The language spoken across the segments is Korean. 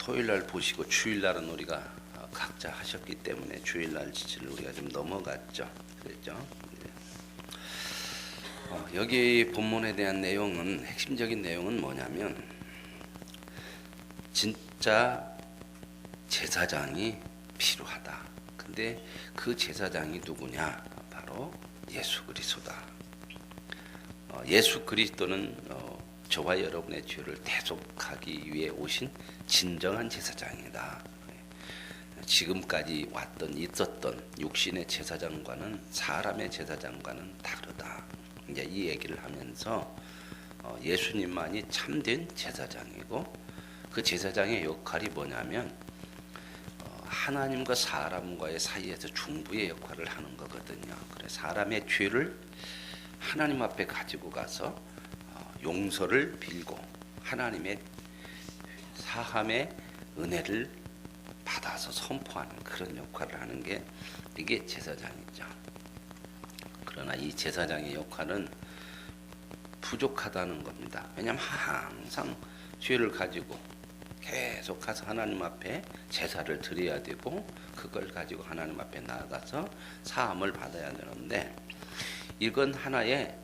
토요일날 보시고 주일날은 우리가 각자 하셨기 때문에 주일날 지치를 우리가 좀 넘어갔죠. 그랬죠. 여기 본문에 대한 내용은 핵심적인 내용은 뭐냐면 진짜 제사장이 필요하다. 근데 그 제사장이 누구냐? 바로 예수 그리스도다. 예수 그리스도는 저와 여러분의 죄를 대속하기 위해 오신 진정한 제사장이다. 지금까지 왔던 있었던 육신의 제사장과는 사람의 제사장과는 다르다. 이제 이 얘기를 하면서 예수님만이 참된 제사장이고 그 제사장의 역할이 뭐냐면 하나님과 사람과의 사이에서 중보의 역할을 하는 거거든요. 그래서 사람의 죄를 하나님 앞에 가지고 가서 용서를 빌고 하나님의 사함의 은혜를 받아서 선포하는 그런 역할을 하는 게 이게 제사장이죠. 그러나 이 제사장의 역할은 부족하다는 겁니다. 왜냐하면 항상 죄를 가지고 계속 가서 하나님 앞에 제사를 드려야 되고 그걸 가지고 하나님 앞에 나아가서 사함을 받아야 되는데 이건 하나의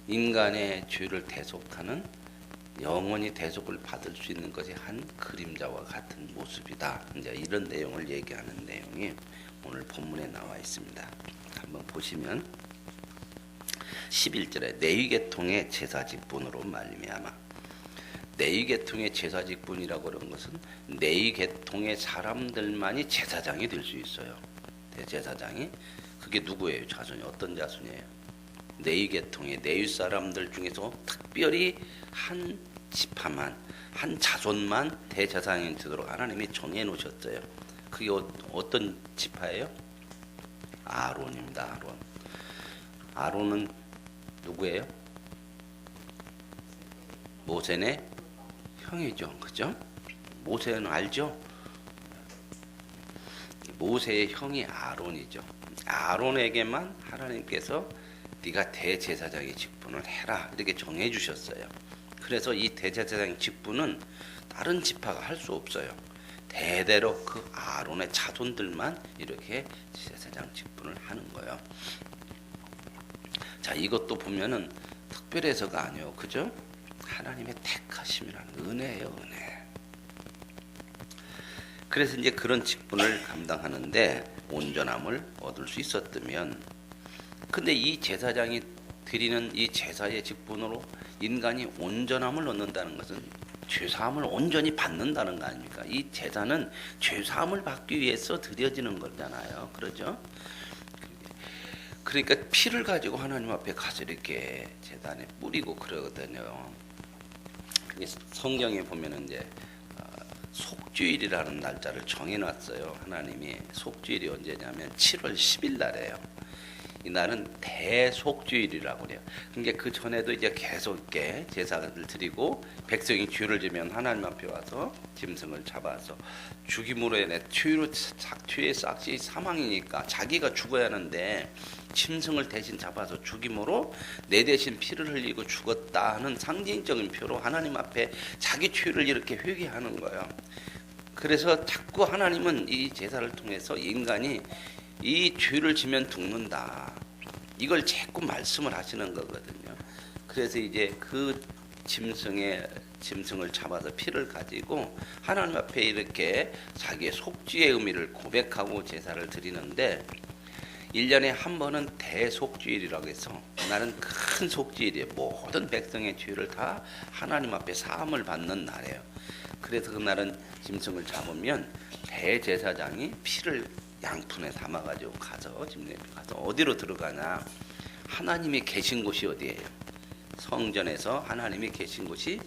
인간의 죄를 대속하는 영원히 대속을 받을 수 있는 것이 한 그림자와 같은 모습이다. 이제 이런 내용을 얘기하는 내용이 오늘 본문에 나와 있습니다. 한번 보시면 11절에 레위계통의 제사직분으로 말미암아. 레위계통의 제사직분이라고 그런 것은 레위계통의 사람들만이 제사장이 될 수 있어요. 대제사장이. 그게 누구예요? 자손이 어떤 자손이에요? 레위계통의 레위 사람들 중에서 특별히 한 지파만, 한 자손만 대제사장이 되도록 하나님이 정해 놓으셨어요. 그게 어떤 지파예요? 아론입니다. 아론. 아론은 누구예요? 모세의 형이죠. 그죠? 모세는 알죠? 모세의 형이 아론이죠. 아론에게만 하나님께서 네가 대제사장의 직분을 해라 이렇게 정해 주셨어요. 그래서 이 대제사장의 직분은 다른 지파가 할 수 없어요. 대대로 그 아론의 자손들만 이렇게 제사장 직분을 하는 거예요. 자, 이것도 보면은 특별해서가 아니에요. 그죠? 하나님의 택하심이라는 은혜예요, 은혜. 그래서 이제 그런 직분을 감당하는데 온전함을 얻을 수 있었다면, 근데 이 제사장이 드리는 이 제사의 직분으로 인간이 온전함을 얻는다는 것은 죄사함을 온전히 받는다는 거 아닙니까? 이 제사는 죄사함을 받기 위해서 드려지는 거잖아요. 그러죠? 그러니까 피를 가지고 하나님 앞에 가서 이렇게 제단에 뿌리고 그러거든요. 성경에 보면은 이제 속주일이라는 날짜를 정해놨어요. 하나님이 속주일이 언제냐면 7월 10일 날이에요. 이 날은 대속주일이라고 그래요. 그러니까 그 전에도 이제 계속 이렇게 제사를 드리고 백성이 죄를 지면 하나님 앞에 와서 짐승을 잡아서 죽임으로 인해 죄의 싹이 사망이니까 자기가 죽어야 하는데 짐승을 대신 잡아서 죽임으로 내 대신 피를 흘리고 죽었다 하는 상징적인 표로 하나님 앞에 자기 죄를 이렇게 회개하는 거예요. 그래서 자꾸 하나님은 이 제사를 통해서 인간이 이 죄를 지면 죽는다. 이걸 자꾸 말씀을 하시는 거거든요. 그래서 이제 그 짐승을 잡아서 피를 가지고 하나님 앞에 이렇게 자기의 속죄의 의미를 고백하고 제사를 드리는데 1년에 한 번은 대속죄일이라고 해서 나는 큰 속죄일이에요. 모든 백성의 죄를 다 하나님 앞에 사함을 받는 날이에요. 그래서 그날은 짐승을 잡으면 대제사장이 피를 양푼에 담아가지고 가서 집내 가서 어디로 들어가냐? 하나님이 계신 곳이 어디예요? 성전에서 하나님이 계신 곳이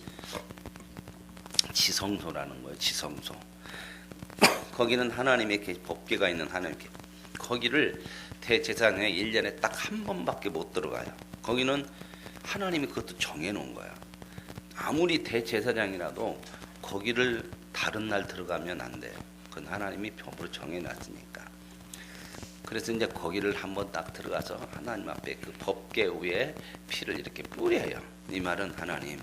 지성소라는 거예요. 지성소. 거기는 하나님의 법궤가 있는 하나님께 거기를 대제사장에 1년에 딱 한 번밖에 못 들어가요. 거기는 하나님이 그것도 정해놓은 거야. 아무리 대제사장이라도 거기를 다른 날 들어가면 안 돼요. 그건 하나님이 법으로 정해놨으니까. 그래서 이제 거기를 한번 딱 들어가서 하나님 앞에 그 법궤 위에 피를 이렇게 뿌려요. 이 말은 하나님,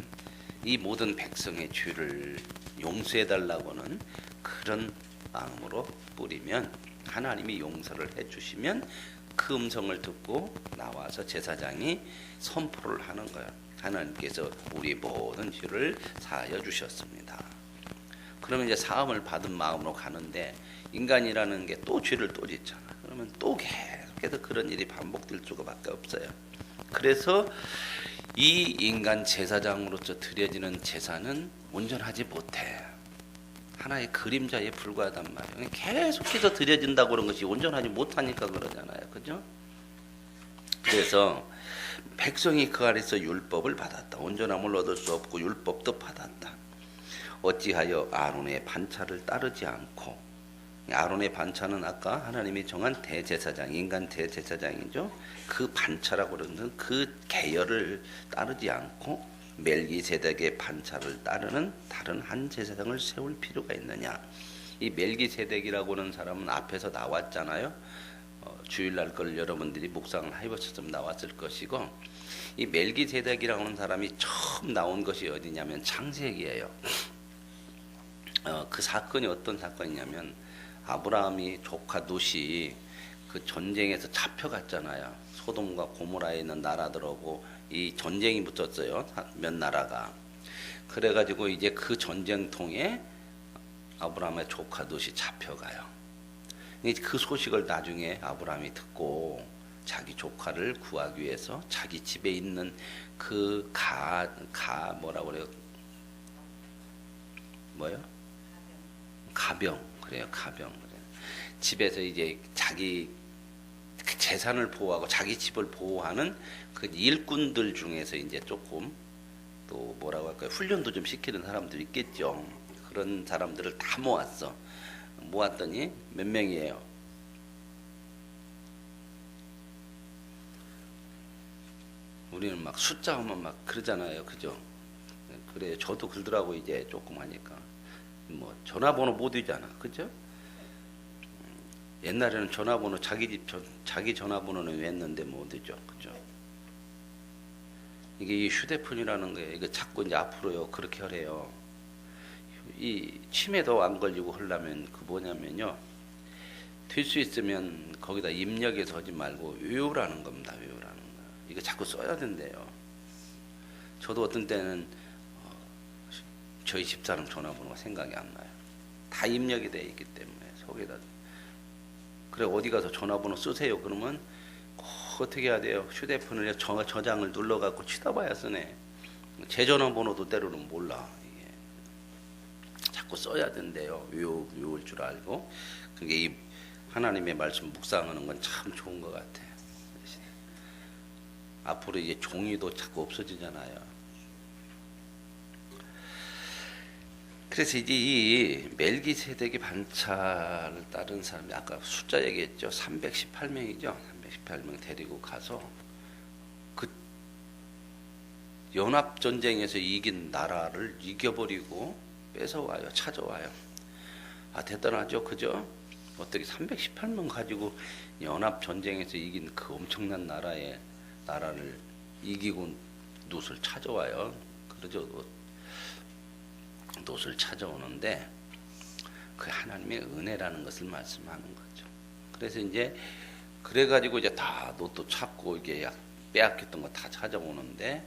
이 모든 백성의 죄를 용서해 달라고는 그런 마음으로 뿌리면 하나님이 용서를 해주시면 그 음성을 듣고 나와서 제사장이 선포를 하는 거예요. 하나님께서 우리 모든 죄를 사하여 주셨습니다. 그러면 이제 사함을 받은 마음으로 가는데 인간이라는 게 또 죄를 또 짓잖아. 그러면 또 계속해서 그런 일이 반복될 수밖에 없어요. 그래서 이 인간 제사장으로서 드려지는 제사는 온전하지 못해. 하나의 그림자에 불과하단 말이에요. 계속해서 드려진다고 그런 것이 온전하지 못하니까 그러잖아요. 그죠? 그래서 백성이 그 아래서 율법을 받았다. 온전함을 얻을 수 없고 율법도 받았다. 어찌하여 아론의 반차를 따르지 않고, 아론의 반차는 아까 하나님이 정한 대제사장, 인간 대제사장이죠. 그 반차라고 그러는 그 계열을 따르지 않고 멜기세덱의 반차를 따르는 다른 한 제사장을 세울 필요가 있느냐. 이 멜기세덱이라고 하는 사람은 앞에서 나왔잖아요. 주일날 걸 여러분들이 묵상을 해보셨으면 나왔을 것이고, 이 멜기세덱이라고 하는 사람이 처음 나온 것이 어디냐면 창세기예요. 그 사건이 어떤 사건이냐면 아브라함이 조카 롯이 그 전쟁에서 잡혀갔잖아요. 소돔과 고모라에 있는 나라들하고 이 전쟁이 붙었어요. 몇 나라가. 그래가지고 이제 그 전쟁통에 아브라함의 조카 롯이 잡혀가요. 그 소식을 나중에 아브라함이 듣고 자기 조카를 구하기 위해서 자기 집에 있는 그 뭐라고 그래요? 뭐요? 가병. 그래요. 가병. 그래요. 집에서 이제 자기 재산을 보호하고 자기 집을 보호하는 그 일꾼들 중에서 이제 조금 또 뭐라고 할까요? 훈련도 좀 시키는 사람들이 있겠죠. 그런 사람들을 다 모았어. 모았더니 몇 명이에요? 우리는 막 숫자 하면 막 그러잖아요. 그죠? 그래, 저도 그러더라고, 이제 조금 하니까. 뭐, 전화번호 못 외우잖아. 그죠? 옛날에는 전화번호, 자기 전화번호는 외웠는데 못 외우죠. 그죠? 이게 이 휴대폰이라는 게, 이거 자꾸 이제 앞으로요, 그렇게 하래요. 이 치매도 안 걸리고 하려면 그 뭐냐면요. 될 수 있으면 거기다 입력해서 하지 말고 외우라는 겁니다. 외우라는 거. 이거 자꾸 써야 된대요. 저도 어떤 때는 저희 집사람 전화번호가 생각이 안 나요. 다 입력이 돼 있기 때문에 속에다. 그래, 어디 가서 전화번호 쓰세요. 그러면 어떻게 해야 돼요? 휴대폰을 저장을 눌러갖고 치다봐야 쓰네. 제 전화번호도 때로는 몰라. 이게 자꾸 써야 된대요. 외울 줄 알고. 그게 이 하나님의 말씀 묵상하는 건 참 좋은 것 같아. 앞으로 이제 종이도 자꾸 없어지잖아요. 그래서 이제 이 멜기세덱의 반차를 따른 사람이 아까 숫자 얘기했죠. 318명이죠. 318명 데리고 가서 그 연합전쟁에서 이긴 나라를 이겨버리고 뺏어와요. 찾아와요. 아, 대단하죠. 그죠? 어떻게 318명 가지고 연합전쟁에서 이긴 그 엄청난 나라를 이기고 롯을 찾아와요. 그러죠. 롯을 찾아오는데 그 하나님의 은혜라는 것을 말씀하는 거죠. 그래서 이제 그래가지고 이제 다 롯도 찾고 이게 빼앗겼던 거 다 찾아오는데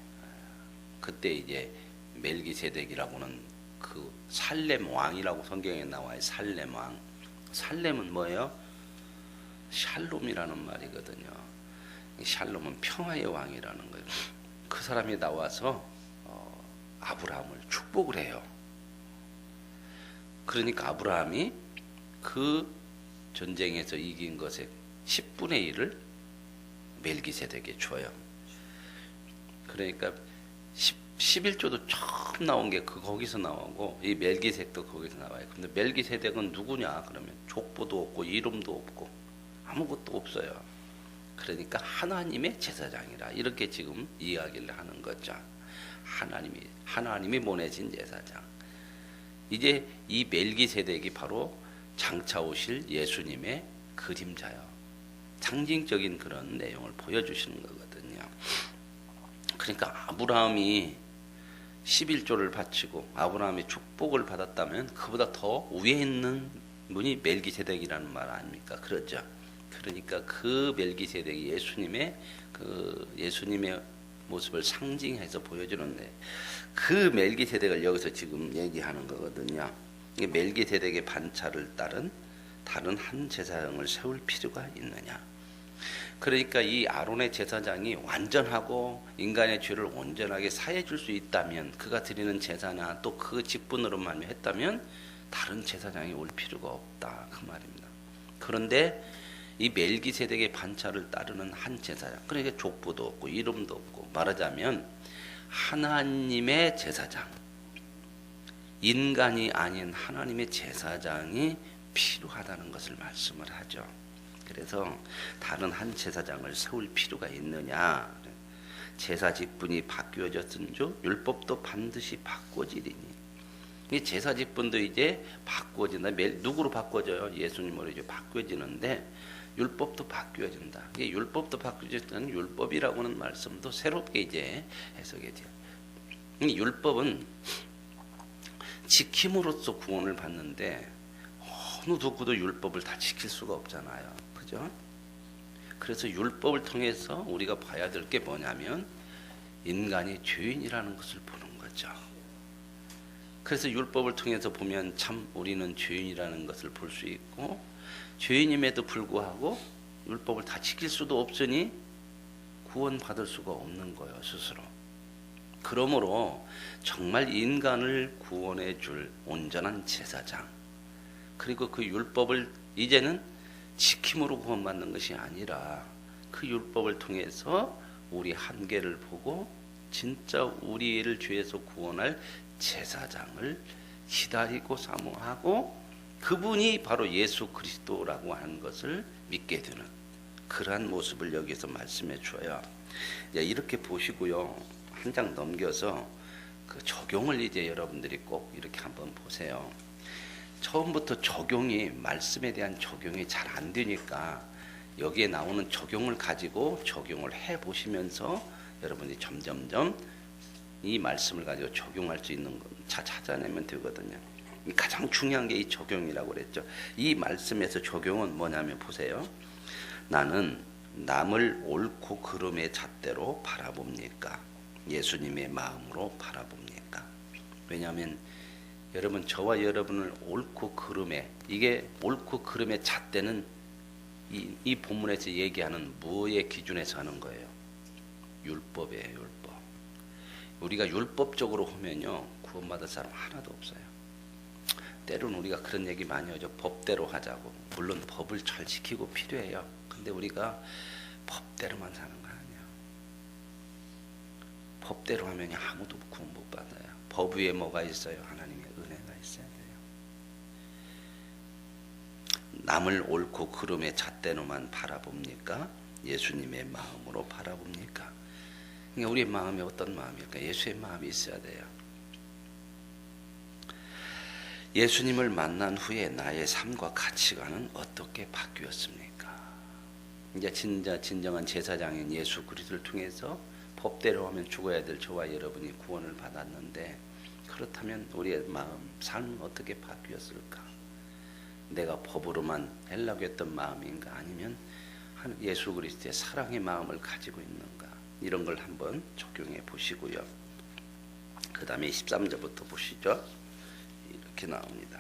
그때 이제 멜기세덱이라고는 그 살렘 왕이라고 성경에 나와요. 살렘 왕. 살렘은 뭐예요? 샬롬이라는 말이거든요. 샬롬은 평화의 왕이라는 거예요. 그 사람이 나와서 아브라함을 축복을 해요. 그러니까 아브라함이 그 전쟁에서 이긴 것의 10분의 1을 멜기세덱에 줘요. 그러니까 11조도 처음 나온 게 거기서 나오고 이 멜기세덱도 거기서 나와요. 근데 멜기세덱은 누구냐? 그러면 족보도 없고 이름도 없고 아무것도 없어요. 그러니까 하나님의 제사장이라 이렇게 지금 이야기를 하는 거죠. 하나님이 보내신 제사장. 이제 이 멜기세덱이 바로 장차 오실 예수님의 그림자요. 상징적인 그런 내용을 보여주시는 거거든요. 그러니까 아브라함이 11조를 바치고 아브라함의 축복을 받았다면 그보다 더 위에 있는 분이 멜기세덱이라는 말 아닙니까? 그렇죠. 그러니까 그 멜기세덱이 예수님의 모습을 상징해서 보여주는데 그 멜기세덱을 여기서 지금 얘기하는 거거든요. 이 멜기세덱의 반차를 따른 다른 한 제사장을 세울 필요가 있느냐? 그러니까 이 아론의 제사장이 완전하고 인간의 죄를 온전하게 사해 줄 수 있다면 그가 드리는 제사나 또 그 직분으로만 했다면 다른 제사장이 올 필요가 없다 그 말입니다. 그런데 이 멜기세덱의 반차를 따르는 한 제사장, 그러니까 족보도 없고 이름도 없고 말하자면 하나님의 제사장, 인간이 아닌 하나님의 제사장이 필요하다는 것을 말씀을 하죠. 그래서 다른 한 제사장을 세울 필요가 있느냐? 제사 직분이 바뀌어졌은즉 율법도 반드시 바꿔지리니. 이 제사 직분도 이제 바꿔진다. 누구로 바꿔져요? 예수님으로 이제 바뀌어지는데 율법도 바뀌어진다. 이게 율법도 바뀌어졌다는 율법이라고 하는 말씀도 새롭게 이제 해석이 돼요. 이 율법은 지킴으로써 구원을 받는데 어느 누구도 율법을 다 지킬 수가 없잖아요. 그죠? 그래서 율법을 통해서 우리가 봐야 될 게 뭐냐면 인간이 죄인이라는 것을 보는 거죠. 그래서 율법을 통해서 보면 참 우리는 죄인이라는 것을 볼 수 있고 죄인임에도 불구하고 율법을 다 지킬 수도 없으니 구원받을 수가 없는 거예요, 스스로. 그러므로 정말 인간을 구원해 줄 온전한 제사장, 그리고 그 율법을 이제는 지킴으로 구원받는 것이 아니라 그 율법을 통해서 우리 한계를 보고 진짜 우리를 죄에서 구원할 제사장을 기다리고 사모하고 그분이 바로 예수 그리스도라고 하는 것을 믿게 되는 그러한 모습을 여기서 말씀해 줘요. 이렇게 보시고요. 한 장 넘겨서 그 적용을 이제 여러분들이 꼭 이렇게 한번 보세요. 처음부터 적용이 말씀에 대한 적용이 잘 안 되니까 여기에 나오는 적용을 가지고 적용을 해 보시면서 여러분이 점점점 이 말씀을 가지고 적용할 수 있는 거 찾아내면 되거든요. 가장 중요한 게 이 적용이라고 그랬죠. 이 말씀에서 적용은 뭐냐면 보세요. 나는 남을 옳고 그름의 잣대로 바라봅니까? 예수님의 마음으로 바라봅니까? 왜냐하면 여러분 저와 여러분을 옳고 그름의 이게 옳고 그름의 잣대는 이 본문에서 얘기하는 무엇의 기준에서 하는 거예요? 율법이에요. 율법. 우리가 율법적으로 하면요 구원받을 사람 하나도 없어요. 때로는 우리가 그런 얘기 많이 하죠. 법대로 하자고. 물론 법을 잘 지키고 필요해요. 근데 우리가 법대로만 사는 거 아니에요. 법대로 하면 아무도 구원 못 받아요. 법 위에 뭐가 있어요? 하나님의 은혜가 있어야 돼요. 남을 옳고 그름의 잣대로만 바라봅니까? 예수님의 마음으로 바라봅니까? 그러니까 우리의 마음이 어떤 마음일까? 예수의 마음이 있어야 돼요. 예수님을 만난 후에 나의 삶과 가치관은 어떻게 바뀌었습니까? 이제 진정한 제사장인 예수 그리스도를 통해서 법대로 하면 죽어야 될 저와 여러분이 구원을 받았는데 그렇다면 우리의 마음, 삶은 어떻게 바뀌었을까? 내가 법으로만 하려고 했던 마음인가? 아니면 예수 그리스도의 사랑의 마음을 가지고 있는가? 이런 걸 한번 적용해 보시고요. 그 다음에 13절부터 보시죠. 이렇게 나옵니다.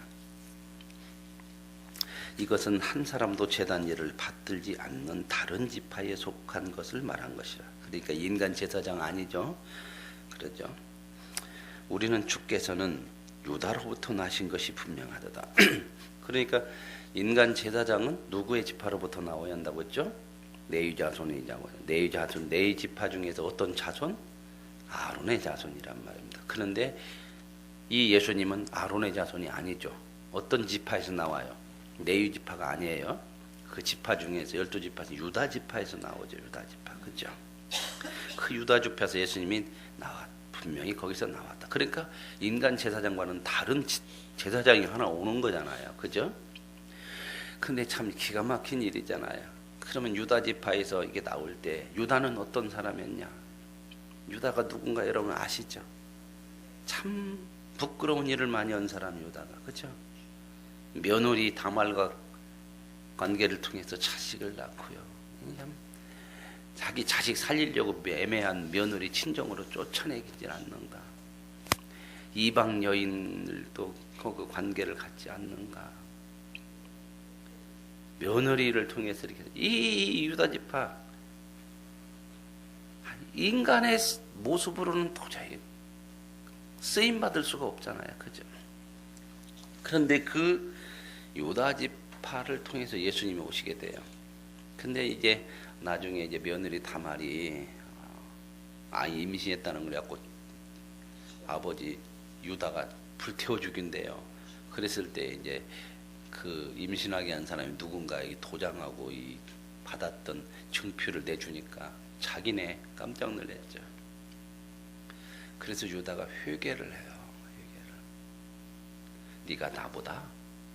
이것은 한 사람도 제단 일을 받들지 않는 다른 지파에 속한 것을 말한 것이라. 그러니까 인간 제사장 아니죠. 그러죠. 우리는 주께서는 유다로부터 나신 것이 분명하도다. 그러니까 인간 제사장은 누구의 지파로부터 나와야 한다고 했죠? 레위 자손이냐고. 레위 지파 중에서 어떤 자손? 아론의 자손이란 말입니다. 그런데 이 예수님은 아론의 자손이 아니죠. 어떤 지파에서 나와요? 레위 지파가 아니에요. 그 지파 중에서 12지파에서 유다 지파에서 나오죠. 유다 지파. 그죠? 그 유다 지파에서 예수님이 분명히 거기서 나왔다. 그러니까 인간 제사장과는 다른 제사장이 하나 오는 거잖아요. 그죠? 근데 참 기가 막힌 일이잖아요. 그러면 유다 지파에서 이게 나올 때 유다는 어떤 사람이었냐? 유다가 누군가 여러분 아시죠? 참 부끄러운 일을 많이 한 사람이 유다가, 그죠? 며느리 다말과 관계를 통해서 자식을 낳고요. 참 자기 자식 살리려고 애매한 며느리 친정으로 쫓아내지 않는가? 이방 여인들도 그 관계를 갖지 않는가? 며느리를 통해서 이렇게 이 유다 지파 인간의 모습으로는 도저히 쓰임 받을 수가 없잖아요, 그죠? 그런데 그 유다 지파를 통해서 예수님이 오시게 돼요. 근데 이제 나중에 이제 며느리 다말이 임신했다는 걸 갖고 아버지 유다가 불태워 죽인대요. 그랬을 때 이제 그 임신하게 한 사람이 누군가에게 도장하고 이 받았던 증표를 내주니까 자기네 깜짝 놀랐죠. 그래서 유다가 회개를 해요. 회개를. 네가 나보다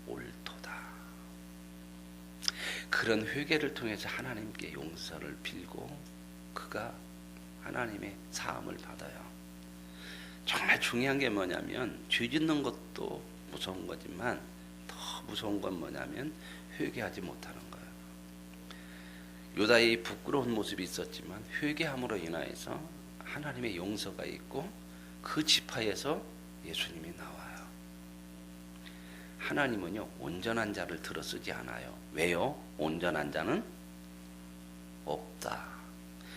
옳도다. 그런 회개를 통해서 하나님께 용서를 빌고 그가 하나님의 사함을 받아요. 정말 중요한 게 뭐냐면 죄 짓는 것도 무서운 거지만 더 무서운 건 뭐냐면 회개하지 못하는 거예요. 유다의 부끄러운 모습이 있었지만 회개함으로 인하여서 하나님의 용서가 있고 그 지파에서 예수님이 나와요. 하나님은요 온전한 자를 들어쓰지 않아요. 왜요? 온전한 자는 없다.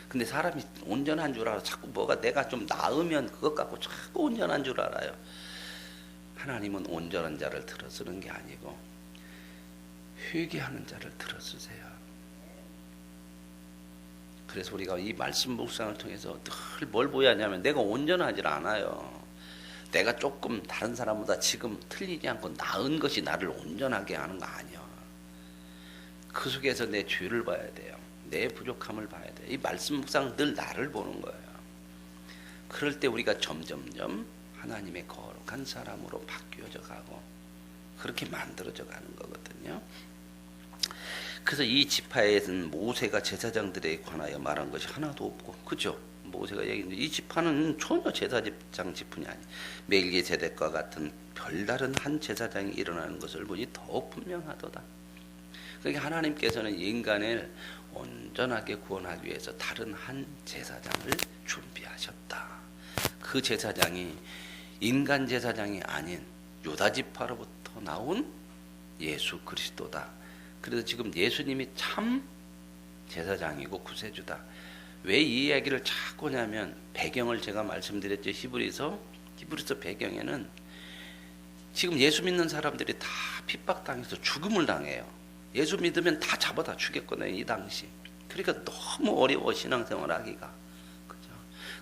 근데 사람이 온전한 줄 알아. 자꾸 뭐가 내가 좀 나으면 그것 갖고 자꾸 온전한 줄 알아요. 하나님은 온전한 자를 들어쓰는 게 아니고 회개하는 자를 들어쓰세요. 그래서 우리가 이 말씀 묵상을 통해서 늘 뭘 보여야 하냐면 내가 온전하지 않아요. 내가 조금 다른 사람보다 지금 틀리지 않고 나은 것이 나를 온전하게 하는 거 아니야. 그 속에서 내 죄를 봐야 돼요. 내 부족함을 봐야 돼요. 이 말씀 묵상은 늘 나를 보는 거예요. 그럴 때 우리가 점점점 하나님의 거룩한 사람으로 바뀌어져 가고 그렇게 만들어져 가는 거거든요. 그래서 이 지파에는 모세가 제사장들에 관하여 말한 것이 하나도 없고, 그죠? 모세가 얘기했는데 이 지파는 전혀 제사장 지분이 아니. 멜기세덱과 같은 별다른 한 제사장이 일어나는 것을 보니 더욱 분명하도다. 그러니까 하나님께서는 인간을 온전하게 구원하기 위해서 다른 한 제사장을 준비하셨다. 그 제사장이 인간 제사장이 아닌 유다 지파로부터 나온 예수 그리스도다. 그래서 지금 예수님이 참 제사장이고 구세주다. 왜 이 이야기를 자꾸 하냐면 배경을 제가 말씀드렸죠. 히브리서 배경에는 지금 예수 믿는 사람들이 다 핍박당해서 죽음을 당해요. 예수 믿으면 다 잡아다 죽였거든요, 이 당시. 그러니까 너무 어려워 신앙생활 하기가. 그죠?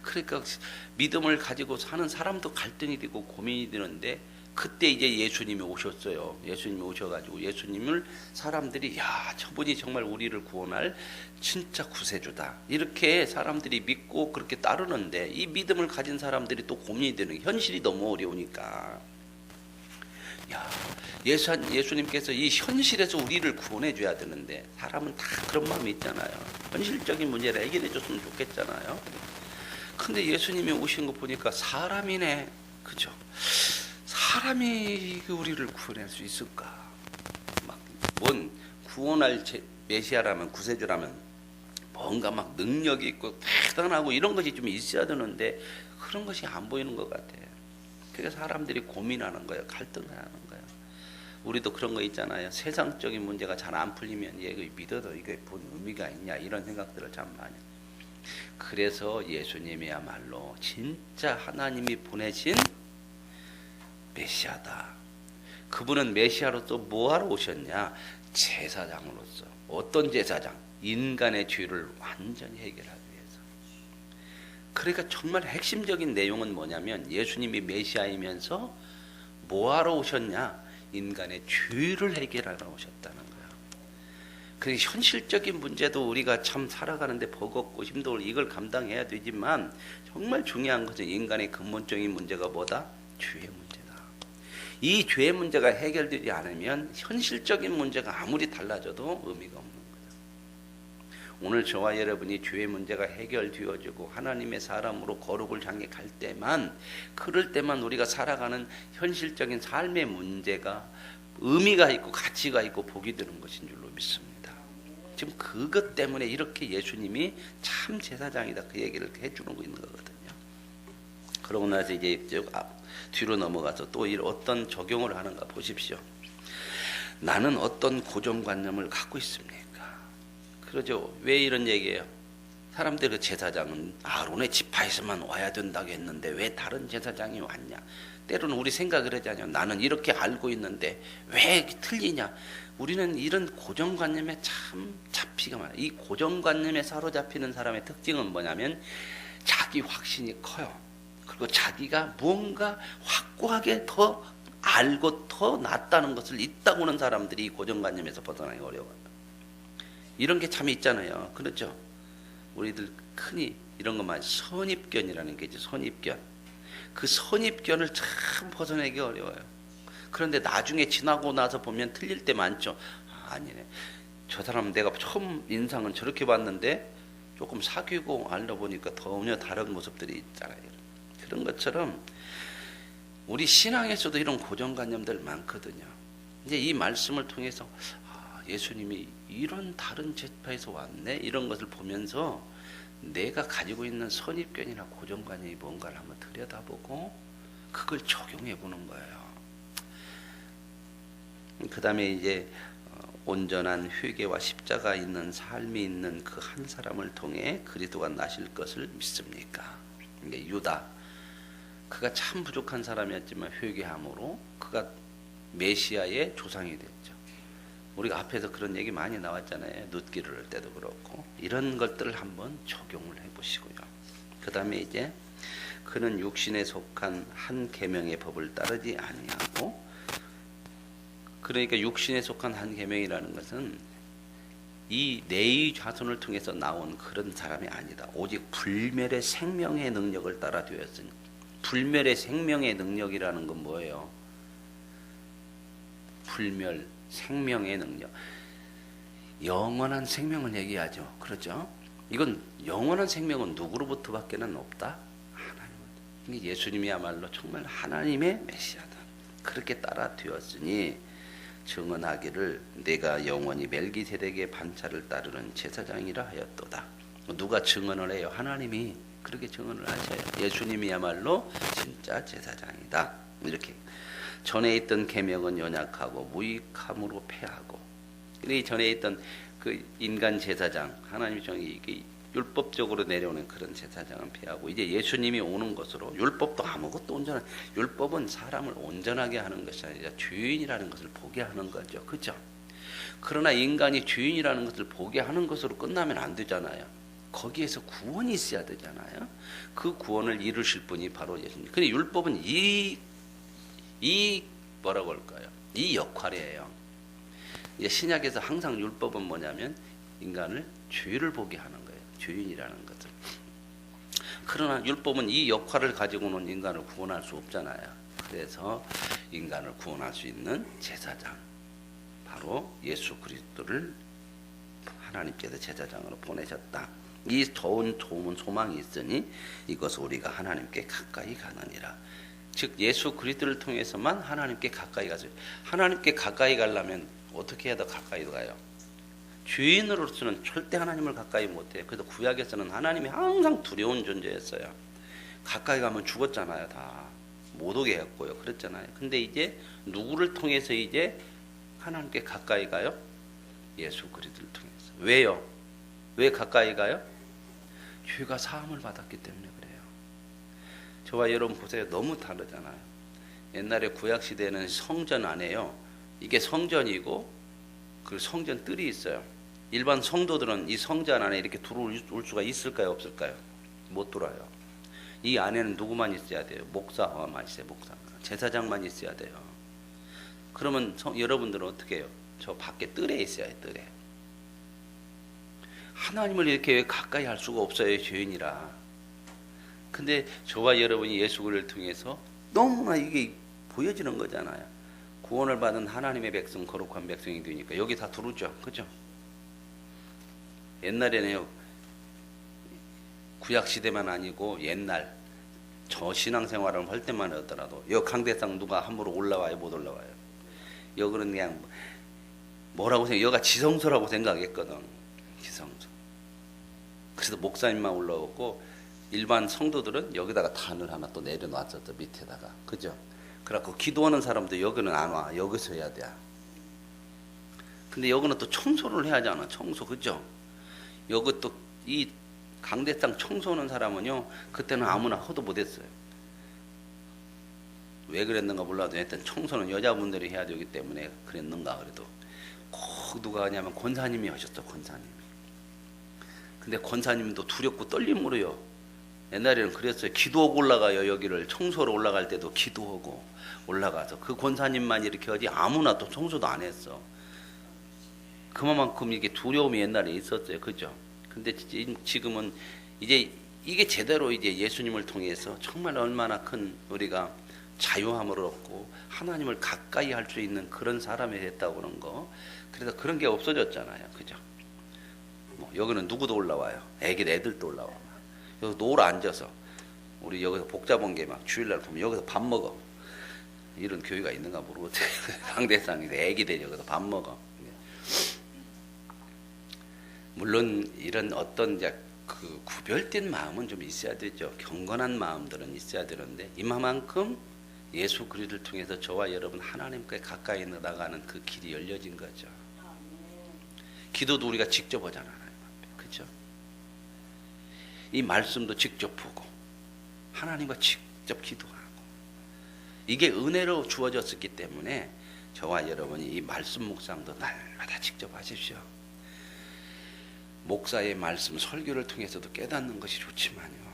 그러니까 믿음을 가지고 사는 사람도 갈등이 되고 고민이 되는데 그때 이제 예수님이 오셨어요. 예수님이 오셔가지고 예수님을 사람들이 야 저분이 정말 우리를 구원할 진짜 구세주다. 이렇게 사람들이 믿고 그렇게 따르는데 이 믿음을 가진 사람들이 또 고민이 되는 게 현실이 너무 어려우니까 야 예수님께서 이 현실에서 우리를 구원해 줘야 되는데 사람은 다 그런 마음이 있잖아요. 현실적인 문제를 해결해 줬으면 좋겠잖아요. 근데 예수님이 오신 거 보니까 사람이네. 그죠? 사람이 우리를 구원할 수 있을까? 뭔 구원할 메시아라면 구세주라면 뭔가 막 능력이 있고 대단하고 이런 것이 좀 있어야 되는데 그런 것이 안 보이는 것 같아요. 그래서 사람들이 고민하는 거예요. 갈등하는 거예요. 우리도 그런 거 있잖아요. 세상적인 문제가 잘 안 풀리면 얘 믿어도 이게 본 의미가 있냐 이런 생각들을 참 많이. 그래서 예수님이야말로 진짜 하나님이 보내신 메시아다. 그분은 메시아로서 뭐하러 오셨냐? 제사장으로서. 어떤 제사장? 인간의 죄를 완전히 해결하기 위해서. 그러니까 정말 핵심적인 내용은 뭐냐면 예수님이 메시아이면서 뭐하러 오셨냐? 인간의 죄를 해결하러 오셨다는 거예요. 그 현실적인 문제도 우리가 참 살아가는데 버겁고 힘들고 이걸 감당해야 되지만 정말 중요한 것은 인간의 근본적인 문제가 뭐다? 죄의 문제다. 이 죄의 문제가 해결되지 않으면 현실적인 문제가 아무리 달라져도 의미가 없는 거죠. 오늘 저와 여러분이 죄의 문제가 해결되어지고 하나님의 사람으로 거룩을 향해 갈 때만, 그럴 때만 우리가 살아가는 현실적인 삶의 문제가 의미가 있고 가치가 있고 복이 되는 것인 줄로 믿습니다. 지금 그것 때문에 이렇게 예수님이 참 제사장이다 그 얘기를 해주는 거 있는 거거든요. 그러고 나서 이제 뒤로 넘어가서 또 어떤 적용을 하는가 보십시오. 나는 어떤 고정관념을 갖고 있습니까? 그러죠. 왜 이런 얘기예요? 사람들 그 제사장은 아론의 지파에서만 와야 된다고 했는데 왜 다른 제사장이 왔냐? 때로는 우리 생각을 하잖아요. 나는 이렇게 알고 있는데 왜 틀리냐? 우리는 이런 고정관념에 참 잡히가 많아요. 이 고정관념에 사로잡히는 사람의 특징은 뭐냐면 자기 확신이 커요. 그리고 자기가 무언가 확고하게 더 알고 더 낫다는 것을 있다고 하는 사람들이 이 고정관념에서 벗어나기 어려워요. 이런 게 참 있잖아요. 그렇죠? 우리들 흔히 이런 것만 선입견이라는 게 있죠. 선입견. 그 선입견을 참 벗어내기 어려워요. 그런데 나중에 지나고 나서 보면 틀릴 때 많죠. 아니네. 저 사람 내가 처음 인상은 저렇게 봤는데 조금 사귀고 알아보니까 전혀 다른 모습들이 있잖아요. 그런 것처럼 우리 신앙에서도 이런 고정관념들 많거든요. 이제 이 말씀을 통해서 예수님이 이런 다른 제파에서 왔네 이런 것을 보면서 내가 가지고 있는 선입견이나 고정관념이 뭔가를 한번 들여다보고 그걸 적용해 보는 거예요. 그 다음에 이제 온전한 회개와 십자가 있는 삶이 있는 그 한 사람을 통해 그리스도가 나실 것을 믿습니까? 이게 유다, 그가 참 부족한 사람이었지만 회개함으로 그가 메시아의 조상이 됐죠. 우리가 앞에서 그런 얘기 많이 나왔잖아요. 눕기를 할 때도 그렇고 이런 것들을 한번 적용을 해보시고요. 그 다음에 이제 그는 육신에 속한 한 계명의 법을 따르지 아니하고, 그러니까 육신에 속한 한 계명이라는 것은 이 네의 자손을 통해서 나온 그런 사람이 아니다. 오직 불멸의 생명의 능력을 따라 되었으니. 불멸의 생명의 능력이라는 건 뭐예요? 불멸 생명의 능력, 영원한 생명을 얘기하죠. 그렇죠? 이건 영원한 생명은 누구로부터 밖에는 없다? 하나님. 예수님이야말로 정말 하나님의 메시아다. 그렇게 따라 되었으니 증언하기를 내가 영원히 멜기세덱의 반차를 따르는 제사장이라 하였도다. 누가 증언을 해요? 하나님이 그렇게 증언을 하셔요. 예수님이야말로 진짜 제사장이다. 이렇게. 전에 있던 계명은 연약하고 무익함으로 패하고, 이 전에 있던 그 인간 제사장, 하나님이 정이 율법적으로 내려오는 그런 제사장은 패하고, 이제 예수님이 오는 것으로 율법도 아무것도 온전한, 율법은 사람을 온전하게 하는 것이 아니라 죄인이라는 것을 보게 하는 거죠. 그렇죠? 그러나 인간이 죄인이라는 것을 보게 하는 것으로 끝나면 안 되잖아요. 거기에서 구원이 있어야 되잖아요. 그 구원을 이루실 분이 바로 예수님. 근데 율법은 이 뭐라고 할까요? 이 역할이에요. 신약에서 항상 율법은 뭐냐면 인간을 죄를 보게 하는 거예요. 죄인이라는 것을. 그러나 율법은 이 역할을 가지고는 인간을 구원할 수 없잖아요. 그래서 인간을 구원할 수 있는 제사장, 바로 예수 그리스도를 하나님께서 제사장으로 보내셨다. 이 좋은 소망이 있으니 이것을 우리가 하나님께 가까이 가느니라. 즉 예수 그리스도를 통해서만 하나님께 가까이 가죠. 하나님께 가까이 가려면 어떻게 해야 더 가까이 가요? 죄인으로서는 절대 하나님을 가까이 못해요. 그래서 구약에서는 하나님이 항상 두려운 존재였어요. 가까이 가면 죽었잖아요. 다 못 오게 했고요. 그랬잖아요. 근데 이제 누구를 통해서 이제 하나님께 가까이 가요? 예수 그리스도를 통해서. 왜요? 왜 가까이 가요? 죄가 사함을 받았기 때문에 그래요. 저와 여러분 보세요. 너무 다르잖아요. 옛날에 구약 시대는 성전 안에요. 이게 성전이고 그 성전 뜰이 있어요. 일반 성도들은 이 성전 안에 이렇게 들어올 수가 있을까요? 없을까요? 못 들어요. 이 안에는 누구만 있어야 돼요? 목사만 있어요. 목사. 제사장만 있어야 돼요. 그러면 여러분들은 어떻게 해요? 저 밖에 뜰에 있어야 해요. 뜰에. 하나님을 이렇게 왜 가까이 할 수가 없어요. 죄인이라. 근데 저와 여러분이 예수 그리스도를 통해서 너무나 이게 보여지는 거잖아요. 구원을 받은 하나님의 백성, 거룩한 백성이 되니까 여기 다 들어오죠. 그죠? 옛날에는요, 구약 시대만 아니고 옛날 저 신앙생활을 할 때만 하더라도 여 강대상 누가 함부로 올라와요, 못 올라와요. 여기는 그냥 뭐라고 생각? 여가 지성소라고 생각했거든. 지성소. 그래서 목사님만 올라오고 일반 성도들은 여기다가 단을 하나 또 내려놨었죠, 밑에다가. 그죠? 그래갖고 기도하는 사람도 여기는 안 와. 여기서 해야 돼. 근데 여기는 또 청소를 해야 하잖아. 청소. 그죠? 여기 또 이 강대상 청소하는 사람은요, 그때는 아무나 허도 못했어요. 왜 그랬는가 몰라도 하여튼 청소는 여자분들이 해야 되기 때문에 그랬는가. 그래도 꼭 누가 하냐면 권사님이 하셨어. 권사님이. 근데 권사님도 두렵고 떨림으로요, 옛날에는 그랬어요. 기도하고 올라가요. 여기를 청소로 올라갈 때도 기도하고 올라가서 그 권사님만 이렇게 하지 아무나 또 청소도 안 했어. 그만큼 이게 두려움이 옛날에 있었어요. 그죠? 근데 지금은 이제 이게 제대로 이제 예수님을 통해서 정말 얼마나 큰 우리가 자유함을 얻고 하나님을 가까이 할 수 있는 그런 사람이 됐다고 그런 거. 그래서 그런 게 없어졌잖아요. 그죠? 뭐 여기는 누구도 올라와요. 애들도 올라와. 여기 노을 앉아서 우리 여기서 복잡한 게 막 주일날 보면 여기서 밥 먹어. 이런 교회가 있는가 모르겠어요. 강대상에서 애기들이 여기서 밥 먹어. 물론 이런 어떤 이제 그 구별된 마음은 좀 있어야 되죠. 경건한 마음들은 있어야 되는데 이만큼 예수 그리스도를 통해서 저와 여러분 하나님께 가까이 나가는 그 길이 열려진 거죠. 기도도 우리가 직접 하잖아요. 그렇죠? 이 말씀도 직접 보고 하나님과 직접 기도하고 이게 은혜로 주어졌기 때문에 저와 여러분이 이 말씀 묵상도 날마다 직접 하십시오. 목사의 말씀 설교를 통해서도 깨닫는 것이 좋지만요,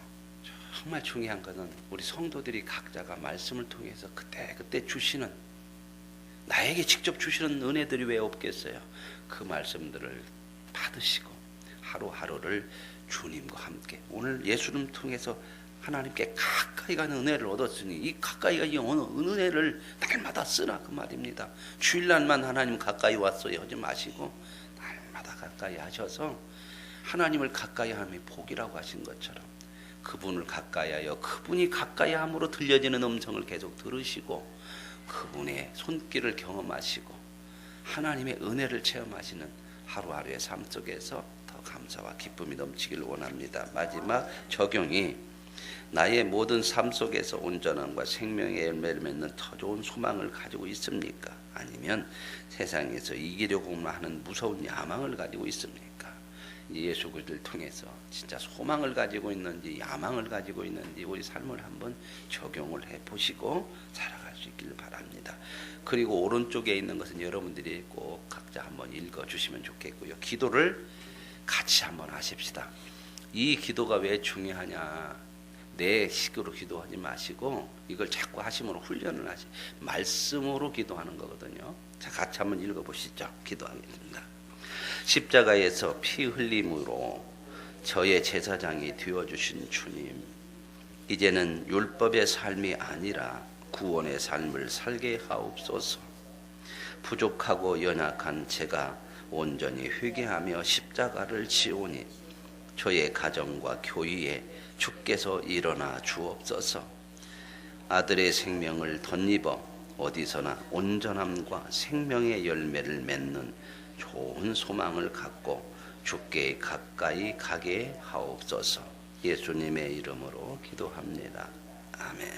정말 중요한 것은 우리 성도들이 각자가 말씀을 통해서 그때 주시는, 나에게 직접 주시는 은혜들이 왜 없겠어요? 그 말씀들을 받으시고 하루하루를 주님과 함께, 오늘 예수님 통해서 하나님께 가까이 가는 은혜를 얻었으니 이 가까이 가는 은혜를 날마다 쓰라 그 말입니다. 주일날만 하나님 가까이 왔어요 하지 마시고 날마다 가까이 하셔서 하나님을 가까이 함이 복이라고 하신 것처럼 그분을 가까이 하여 그분이 가까이 함으로 들려지는 음성을 계속 들으시고 그분의 손길을 경험하시고 하나님의 은혜를 체험하시는 하루하루의 삶 속에서 더 감사와 기쁨이 넘치길 원합니다. 마지막 적용이, 나의 모든 삶 속에서 온전함과 생명의 열매를 맺는 더 좋은 소망을 가지고 있습니까? 아니면 세상에서 이기려고만 하는 무서운 야망을 가지고 있습니까? 예수 그리스도를 통해서 진짜 소망을 가지고 있는지 야망을 가지고 있는지 우리 삶을 한번 적용을 해보시고 살아갈 수 있기를 바랍니다. 그리고 오른쪽에 있는 것은 여러분들이 꼭 각자 한번 읽어주시면 좋겠고요. 기도를 같이 한번 하십시다. 이 기도가 왜 중요하냐, 내 식으로 기도하지 마시고 이걸 자꾸 하심으로 훈련을 하시, 말씀으로 기도하는 거거든요. 자, 같이 한번 읽어보시죠. 기도하겠습니다. 십자가에서 피 흘림으로 저의 제사장이 되어주신 주님, 이제는 율법의 삶이 아니라 구원의 삶을 살게 하옵소서. 부족하고 연약한 제가 온전히 회개하며 십자가를 지오니 저의 가정과 교회에 주께서 일어나 주옵소서. 아들의 생명을 덧입어 어디서나 온전함과 생명의 열매를 맺는 좋은 소망을 갖고 주께 가까이 가게 하옵소서. 예수님의 이름으로 기도합니다. 아멘.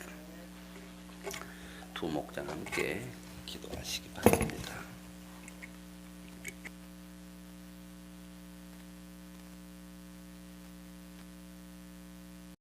두 목장 함께 기도하시기 바랍니다.